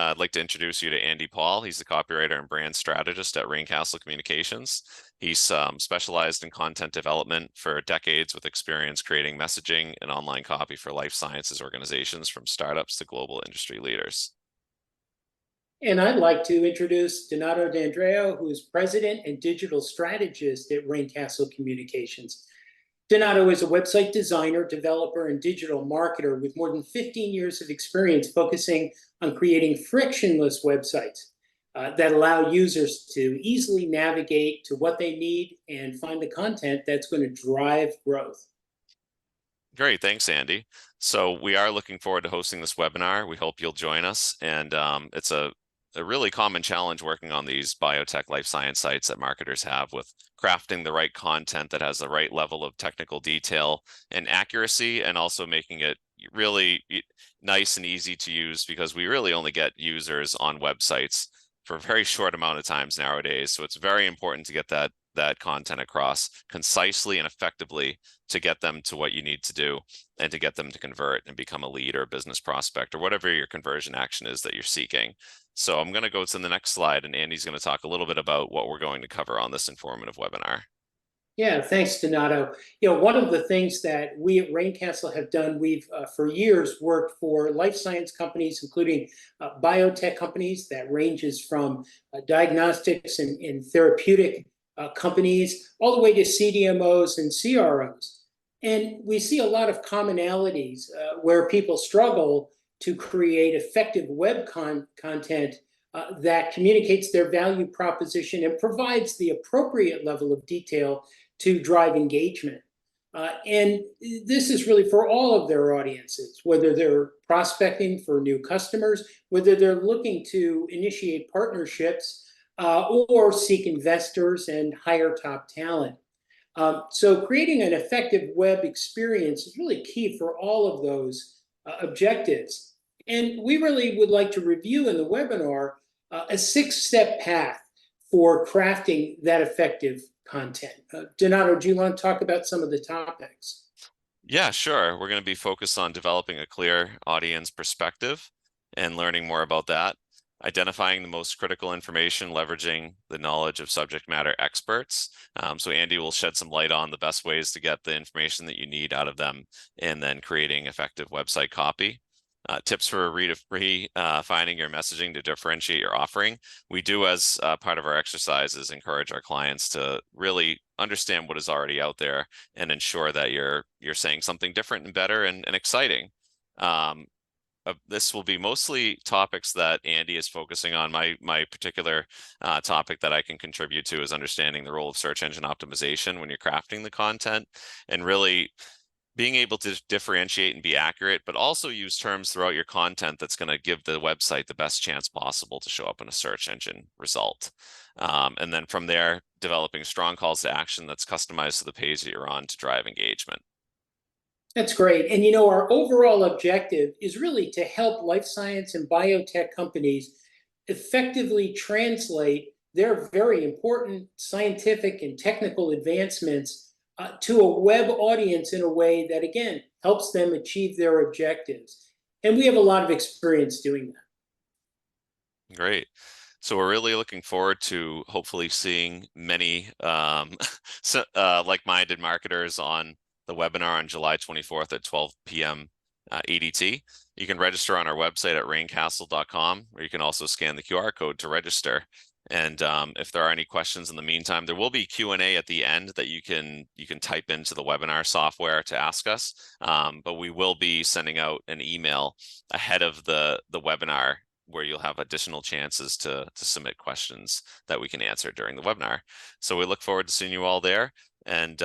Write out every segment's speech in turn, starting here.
I'd like to introduce you to Andy Paul. He's the copywriter and brand strategist at Raincastle Communications. He's specialized in content development for decades with experience creating messaging and online copy for life sciences organizations from startups to global industry leaders. And I'd like to introduce Donato D'Andrea, who is president and digital strategist at Raincastle Communications. Donato is a website designer, developer, and digital marketer with more than 15 years of experience focusing on creating frictionless websites that allow users to easily navigate to what they need and find the content that's going to drive growth. Great, thanks, Andy. So we are looking forward to hosting this webinar. We hope you'll join us. And it's a really common challenge working on these biotech life science sites that marketers have with crafting the right content that has the right level of technical detail and accuracy, and also making it really nice and easy to use, because we really only get users on websites for a very short amount of times nowadays. So it's very important to get that content across concisely and effectively to get them to what you need to do and to get them to convert and become a lead or a business prospect or whatever your conversion action is that you're seeking. So I'm going to go to the next slide, and Andy's going to talk a little bit about what we're going to cover on this informative webinar. Yeah, thanks, Donato. One of the things that we at Raincastle have done, we've for years worked for life science companies, including biotech companies that ranges from diagnostics and therapeutic companies, all the way to CDMOs and CROs. And we see a lot of commonalities where people struggle to create effective web content that communicates their value proposition and provides the appropriate level of detail to drive engagement. And this is really for all of their audiences, whether they're prospecting for new customers, whether they're looking to initiate partnerships, or seek investors and hire top talent. So creating an effective web experience is really key for all of those objectives. And we really would like to review in the webinar a 6-step path for crafting that effective content. Donato, do you want to talk about some of the topics? Yeah, sure. We're going to be focused on developing a clear audience perspective and learning more about that, identifying the most critical information, leveraging the knowledge of subject matter experts. So Andy will shed some light on the best ways to get the information that you need out of them, and then creating effective website copy. Tips for redefining your messaging to differentiate your offering. We do, as part of our exercises, encourage our clients to really understand what is already out there and ensure that you're saying something different and better and exciting. This will be mostly topics that Andy is focusing on. My particular topic that I can contribute to is understanding the role of search engine optimization when you're crafting the content, and really being able to differentiate and be accurate, but also use terms throughout your content that's going to give the website the best chance possible to show up in a search engine result. And then from there, developing strong calls to action that's customized to the page that you're on to drive engagement. That's great. And our overall objective is really to help life science and biotech companies effectively translate their very important scientific and technical advancements to a web audience in a way that, again, helps them achieve their objectives. And we have a lot of experience doing that. Great. So we're really looking forward to hopefully seeing many like-minded marketers on the webinar on July 24th at 12 p.m. EDT. You can register on our website at raincastle.com, or you can also scan the QR code to register. And if there are any questions in the meantime, there will be Q&A at the end that you can type into the webinar software to ask us. But we will be sending out an email ahead of the webinar where you'll have additional chances to submit questions that we can answer during the webinar. So we look forward to seeing you all there. And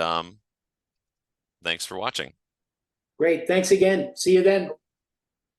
thanks for watching. Great. Thanks again. See you then.